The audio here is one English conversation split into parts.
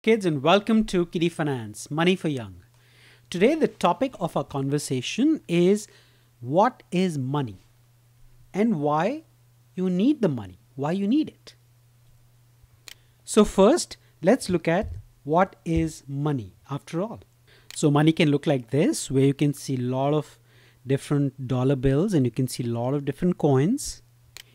Kids, and welcome to KiddieFinance, Money for Young. Today the topic of our conversation is what is money and why you need the money, why you need it. So first, let's look at what is money after all. So money can look like this, where you can see a lot of different dollar bills and you can see a lot of different coins.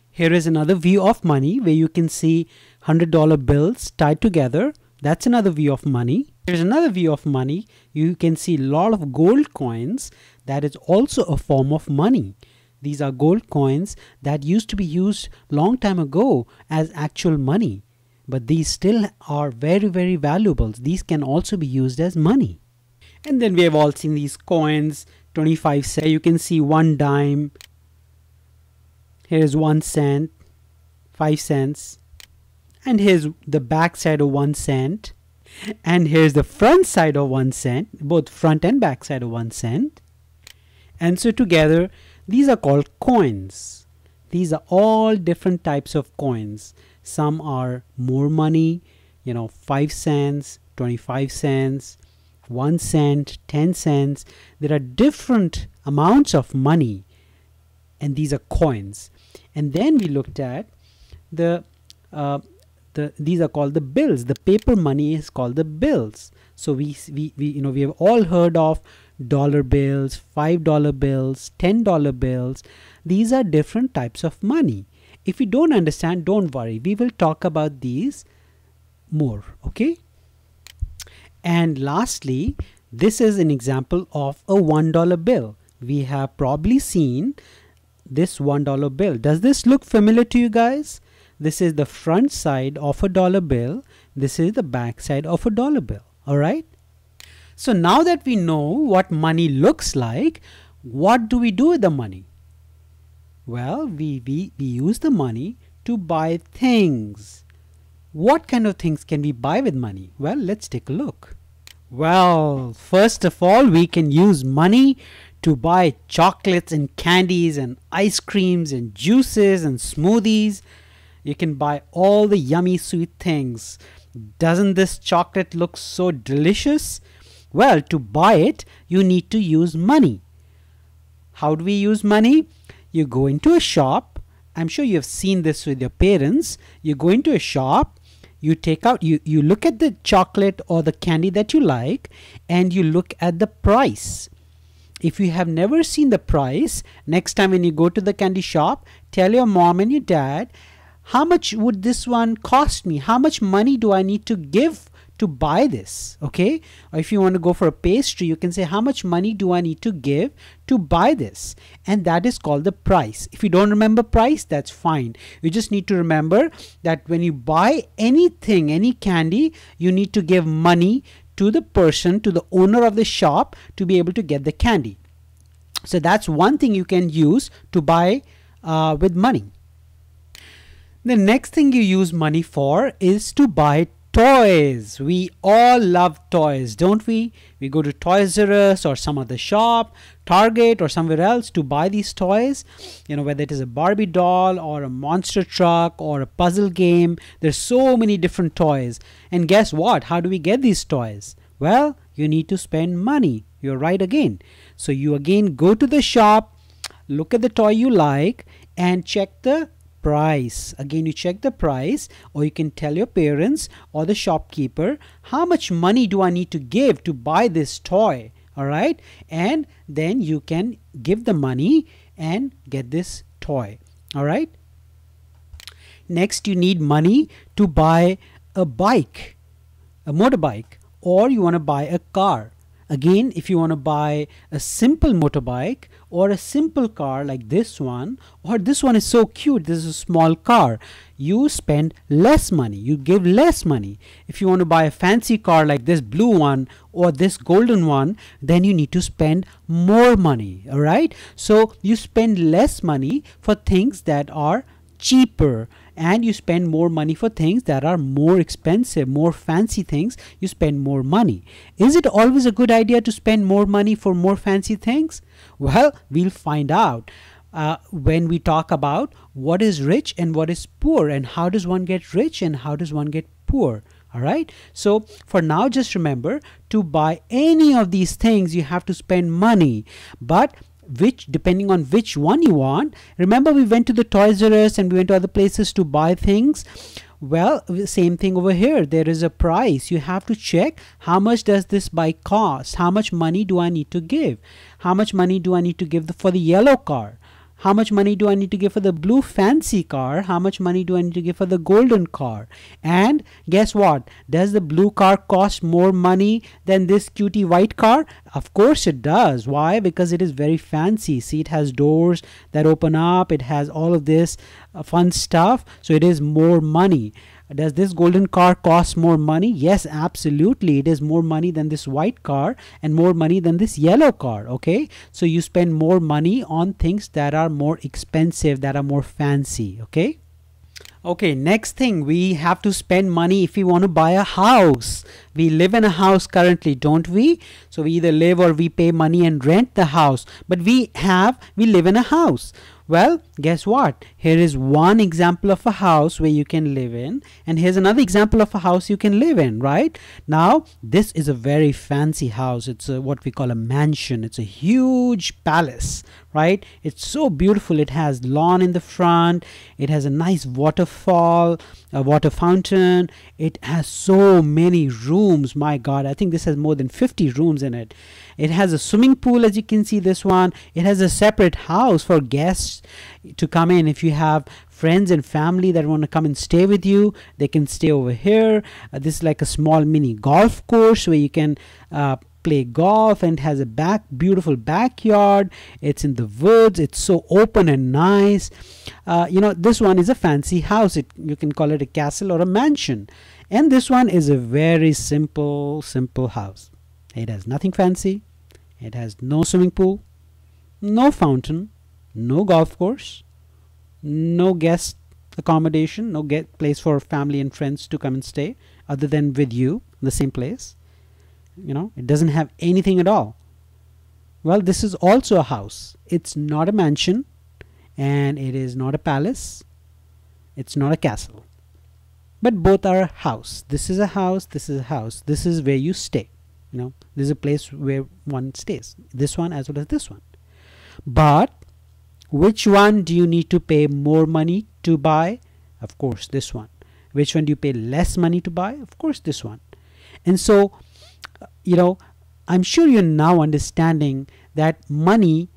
Here is another view of money where you can see $100 bills tied together. That's another view of money. There's another view of money. You can see a lot of gold coins. That is also a form of money. These are gold coins that used to be used long time ago as actual money. But these still are very, very valuable. These can also be used as money. And then we have all seen these coins, 25 cents. You can see 1 dime. Here's 1 cent, 5 cents. And here's the back side of 1 cent. And here's the front side of 1 cent, both front and back side of 1 cent. And so together, these are called coins. These are all different types of coins. Some are more money, 5 cents, 25 cents, 1 cent, 10 cents. There are different amounts of money, and these are coins. And then we looked at these are called the bills. The paper money is called the bills. So we have all heard of dollar bills, $5 bills, $10 bills. These are different types of money. If you don't understand, don't worry. We will talk about these more, okay? And lastly, this is an example of a $1 bill. We have probably seen this $1 bill. Does this look familiar to you guys? This is the front side of a dollar bill. This is the back side of a dollar bill. All right. So now that we know what money looks like, what do we do with the money? Well, we use the money to buy things. What kind of things can we buy with money? Well, let's take a look. Well, first of all, we can use money to buy chocolates and candies and ice creams and juices and smoothies. You can buy all the yummy sweet things. Doesn't this chocolate look so delicious? Well, to buy it, you need to use money. How do we use money? You go into a shop. I'm sure you have seen this with your parents. You go into a shop, you take out, you look at the chocolate or the candy that you like, and you look at the price. If you have never seen the price, next time when you go to the candy shop, tell your mom and your dad, how much would this one cost me? How much money do I need to give to buy this? Okay. Or if you want to go for a pastry, you can say, how much money do I need to give to buy this? And that is called the price. If you don't remember price, that's fine. You just need to remember that when you buy anything, any candy, you need to give money to the person, to the owner of the shop, to be able to get the candy. So that's one thing you can use to buy with money. The next thing you use money for is to buy toys. We all love toys, don't we? We go to Toys R Us or some other shop, Target or somewhere else to buy these toys. Whether it is a Barbie doll or a monster truck or a puzzle game. There's so many different toys. And guess what? How do we get these toys? Well, you need to spend money. You're right again. So you again go to the shop, look at the toy you like, and check the price. Again, you check the price, or you can tell your parents or the shopkeeper, how much money do I need to give to buy this toy? All right. And then you can give the money and get this toy. All right. Next, you need money to buy a bike, a motorbike, or you want to buy a car. Again, if you want to buy a simple motorbike or a simple car like this one, or this one is so cute, this is a small car, you spend less money, you give less money. If you want to buy a fancy car like this blue one or this golden one, then you need to spend more money. All right. So you spend less money for things that are cheaper, and you spend more money for things that are more expensive, more fancy things. You spend more money. Is it always a good idea to spend more money for more fancy things? Well, we'll find out when we talk about what is rich and what is poor, and how does one get rich and how does one get poor. All right, so for now, just remember, to buy any of these things you have to spend money, but depending on which one you want. Remember, we went to the Toys R Us and we went to other places to buy things. Well, same thing over here. There is a price. You have to check, how much does this bike cost? How much money do I need to give? How much money do I need to give for the yellow car? How much money do I need to give for the blue fancy car? How much money do I need to give for the golden car? And guess what? Does the blue car cost more money than this cutie white car? Of course it does. Why? Because it is very fancy. See, it has doors that open up. It has all of this fun stuff. So it is more money. Does this golden car cost more money? Yes, absolutely. It is more money than this white car and more money than this yellow car. Okay, so you spend more money on things that are more expensive, that are more fancy. Okay, next thing, we have to spend money if we want to buy a house. We live in a house currently, don't we? So we either live or we pay money and rent the house, but we live in a house. Well, guess what? Here is one example of a house where you can live in, and here's another example of a house you can live in, right? Now, this is a very fancy house. It's what we call a mansion. It's a huge palace, right? It's so beautiful. It has lawn in the front. It has a nice waterfall, a water fountain. It has so many rooms. My God, I think this has more than 50 rooms in it. It has a swimming pool, as you can see this one. It has a separate house for guests to come in. If you have friends and family that want to come and stay with you, they can stay over here. This is like a small mini golf course where you can play golf, and has a beautiful backyard. It's in the woods. It's so open and nice. This one is a fancy house. You can call it a castle or a mansion. And this one is a very simple house. It has nothing fancy. It has no swimming pool, no fountain, no golf course, no guest accommodation, no place for family and friends to come and stay other than with you in the same place. It doesn't have anything at all. Well, this is also a house. It's not a mansion, and it is not a palace. It's not a castle. But both are a house. This is a house. This is a house. This is where you stay. This is a place where one stays. This one as well as this one. But which one do you need to pay more money to buy? Of course, this one. Which one do you pay less money to buy? Of course, this one. And so, I'm sure you're now understanding that money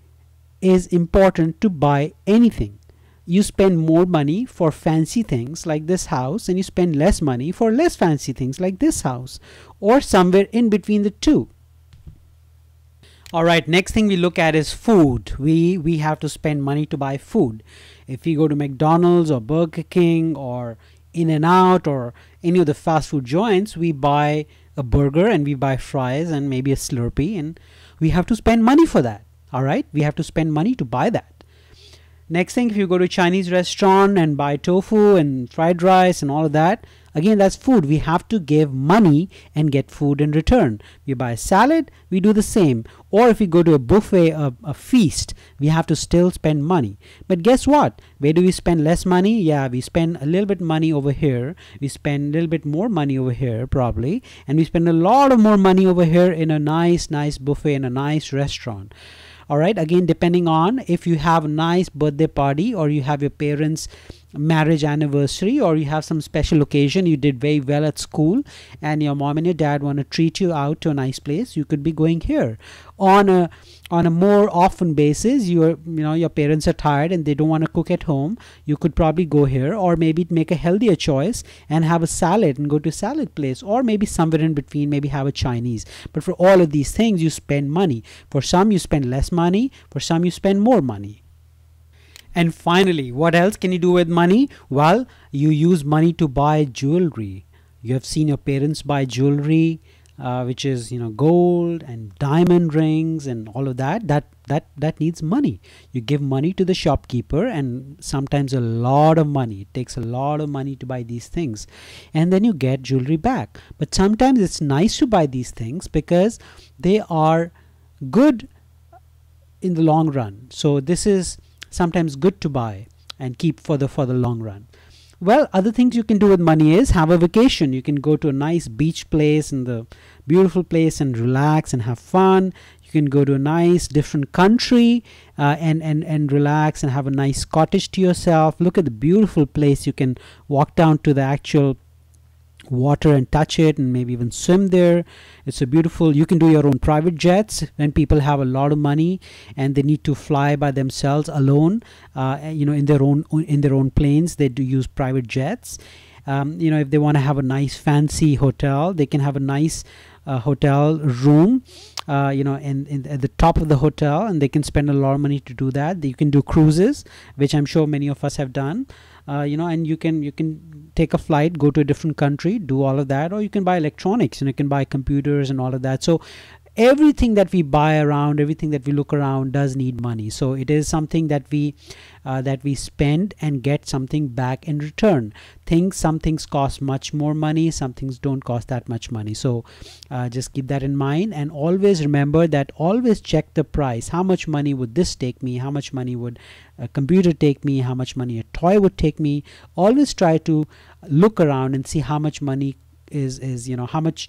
is important to buy anything. You spend more money for fancy things like this house, and you spend less money for less fancy things like this house, or somewhere in between the two. Alright, next thing we look at is food. We have to spend money to buy food. If we go to McDonald's or Burger King or In-N-Out or any of the fast food joints, we buy a burger and we buy fries and maybe a Slurpee, and we have to spend money for that. Alright, we have to spend money to buy that. Next thing, if you go to a Chinese restaurant and buy tofu and fried rice and all of that, again, that's food. We have to give money and get food in return. We buy a salad, we do the same. Or if we go to a buffet, a feast, we have to still spend money. But guess what? Where do we spend less money? Yeah, we spend a little bit money over here. We spend a little bit more money over here probably. And we spend a lot of more money over here in a nice buffet in a nice restaurant. Alright, again, depending on if you have a nice birthday party, or you have your parents' marriage anniversary, or you have some special occasion, you did very well at school, and your mom and your dad want to treat you out to a nice place, you could be going here. On a more often basis, your parents are tired and they don't want to cook at home, you could probably go here, or maybe make a healthier choice and have a salad and go to a salad place, or maybe somewhere in between, maybe have a Chinese. But for all of these things, you spend money. For some, you spend less money. For some, you spend more money. And finally, what else can you do with money? Well, you use money to buy jewelry. You have seen your parents buy jewelry, which is gold and diamond rings and all of that. That needs money. You give money to the shopkeeper, and sometimes a lot of money. It takes a lot of money to buy these things, and then you get jewelry back. But sometimes it's nice to buy these things because they are good in the long run. So this is sometimes good to buy and keep for the long run. Well, other things you can do with money is have a vacation. You can go to a nice beach place in the beautiful place and relax and have fun. You can go to a nice different country and relax and have a nice cottage to yourself. Look at the beautiful place. You can walk down to the actual water and touch it and maybe even swim there. It's a beautiful, you can do your own private jets when people have a lot of money and they need to fly by themselves alone, in their own planes. They do use private jets. If they want to have a nice fancy hotel, they can have a nice hotel room at the top of the hotel, and they can spend a lot of money to do that. You can do cruises, which I'm sure many of us have done. And you can take a flight, go to a different country, do all of that, or you can buy electronics and you can buy computers and all of that. So everything that we buy around, everything that we look around does need money. So it is something that we spend and get something back in return. Some things cost much more money, some things don't cost that much money. So just keep that in mind, and always remember that always check the price. How much money would this take me? How much money would a computer take me? How much money a toy would take me? Always try to look around and see how much money is how much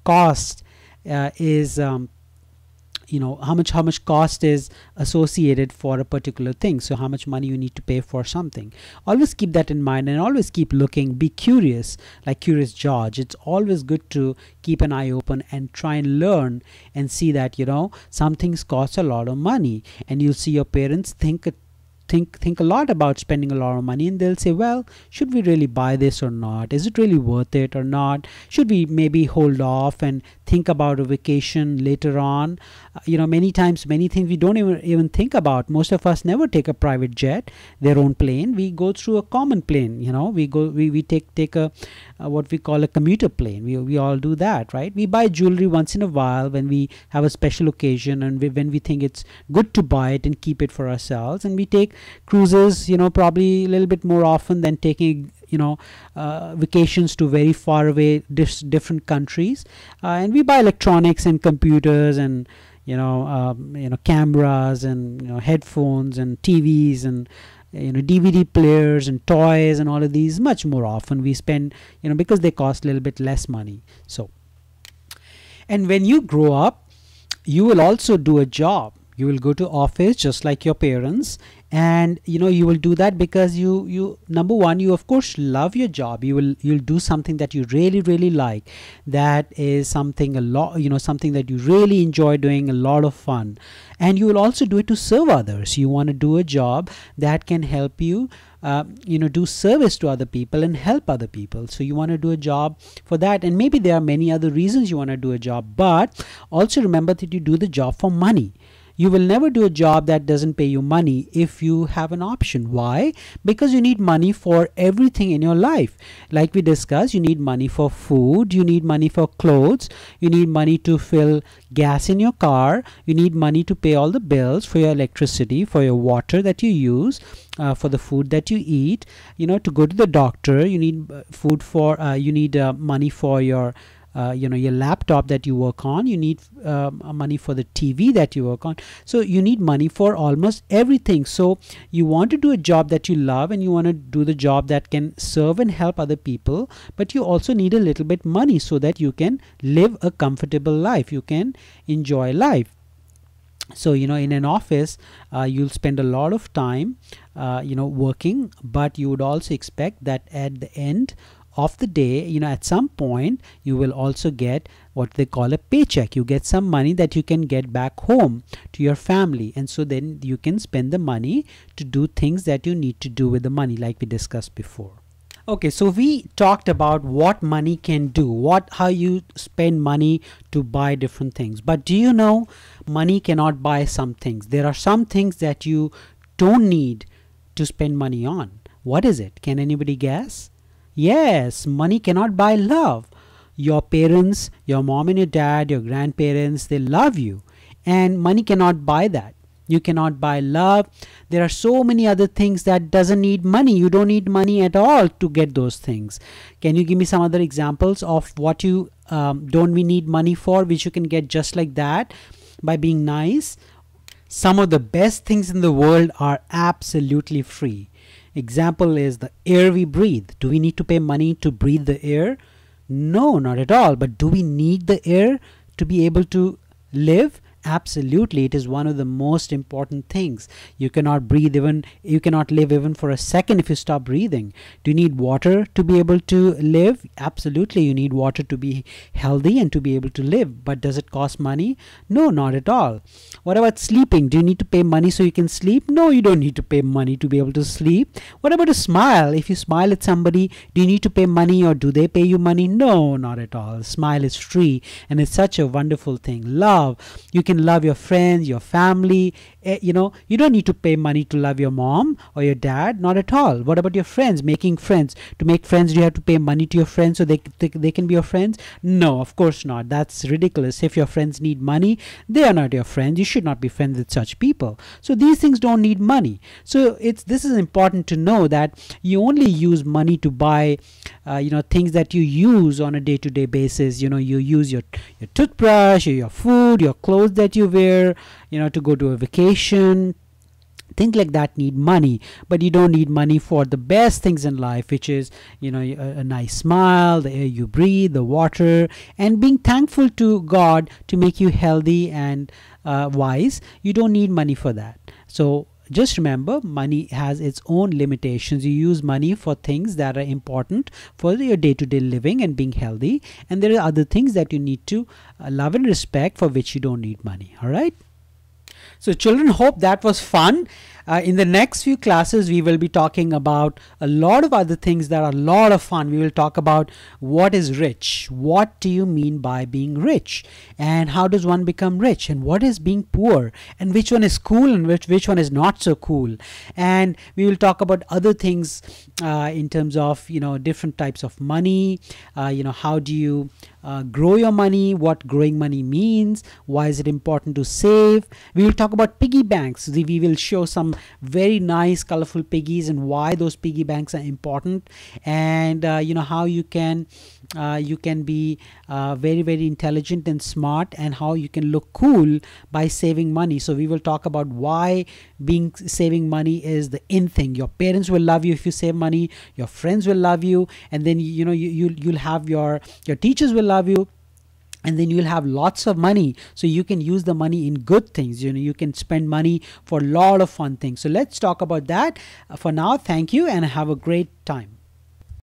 cost is how much cost is associated for a particular thing. So how much money you need to pay for something. Always keep that in mind, and always keep looking. Be curious, like Curious George. It's always good to keep an eye open and try and learn and see that some things cost a lot of money, and you'll see your parents think a lot about spending a lot of money, and they'll say, well, should we really buy this or not? Is it really worth it or not? Should we maybe hold off and think about a vacation later on? Many times, many things we don't even think about. Most of us never take a private jet, their own plane. We go through a common plane. We take a what we call a commuter plane. We all do that, right? We buy jewelry once in a while when we have a special occasion, and when we think it's good to buy it and keep it for ourselves. And we take cruises, probably a little bit more often than taking vacations to very far away different countries. And we buy electronics and computers and cameras and headphones and TVs and DVD players and toys and all of these much more often. We spend because they cost a little bit less money. So, and when you grow up, you will also do a job. You will go to office just like your parents, and you will do that because you number one, you of course love your job. You'll do something that you really like, that is something something that you really enjoy doing, a lot of fun. And you will also do it to serve others. You want to do a job that can help you do service to other people and help other people. So you want to do a job for that, and maybe there are many other reasons you want to do a job, but also remember that you do the job for money. You will never do a job that doesn't pay you money if you have an option. Why? Because you need money for everything in your life. Like we discussed, you need money for food, you need money for clothes, you need money to fill gas in your car, you need money to pay all the bills for your electricity, for your water that you use, for the food that you eat, to go to the doctor. You need food for, you need money for your your laptop that you work on. You need money for the TV that you work on. So you need money for almost everything. So you want to do a job that you love, and you want to do the job that can serve and help other people, but you also need a little bit money so that you can live a comfortable life, you can enjoy life. So in an office, you'll spend a lot of time working, but you would also expect that at the end of the day, at some point you will also get what they call a paycheck. You get some money that you can get back home to your family, and so then you can spend the money to do things that you need to do with the money, like we discussed before. Okay, so we talked about what money can do, how you spend money to buy different things. But do you know, money cannot buy some things. There are some things that you don't need to spend money on. What is it? Can anybody guess? Yes, money cannot buy love. Your parents, your mom and your dad, your grandparents, they love you, and money cannot buy that. You cannot buy love. There are so many other things that doesn't need money. You don't need money at all to get those things. Can you give me some other examples of what you don't we need money for, which you can get just like that by being nice? Some of the best things in the world are absolutely free. Example is the air we breathe. Do we need to pay money to breathe the air? No, not at all. But do we need the air to be able to live? Absolutely. It is one of the most important things. You cannot live even for a second if you stop breathing. Do you need water to be able to live? Absolutely. You need water to be healthy and to be able to live. But does it cost money? No, not at all. What about sleeping? Do you need to pay money so you can sleep? No, you don't need to pay money to be able to sleep. What about a smile? If you smile at somebody, do you need to pay money or do they pay you money? No, not at all. Smile is free and it's such a wonderful thing. Love. You can love your friends, your family. You don't need to pay money to love your mom or your dad. Not at all. What about your friends? Making friends. To make friends, do you have to pay money to your friends so they can be your friends? No, of course not. That's ridiculous. If your friends need money, they are not your friends. You should not be friends with such people. So these things don't need money. So this is important to know that you only use money to buy things that you use on a day-to-day basis. You use your toothbrush, or your food, your clothes that you wear, to go to a vacation. Things like that need money, but you don't need money for the best things in life, which is a nice smile, the air you breathe, the water, and being thankful to God to make you healthy and wise. You don't need money for that. So just remember, money has its own limitations. You use money for things that are important for your day-to-day living and being healthy, and there are other things that you need to love and respect, for which you don't need money. All right. So children, hope that was fun. In the next few classes, we will be talking about a lot of other things that are a lot of fun. We will talk about what is rich. What do you mean by being rich? And how does one become rich? And what is being poor? And which one is cool and which one is not so cool? And we will talk about other things in terms of, different types of money. How do you grow your money? What growing money means? Why is it important to save? We will talk about piggy banks. We will show some very nice colorful piggies and why those piggy banks are important, and how you can be very, very intelligent and smart, and how you can look cool by saving money. So we will talk about why saving money is the in thing. Your parents will love you if you save money, your friends will love you, and then you'll have your teachers will love you, and then you'll have lots of money, so you can use the money in good things. You can spend money for a lot of fun things. So let's talk about that. For now, thank you and have a great time.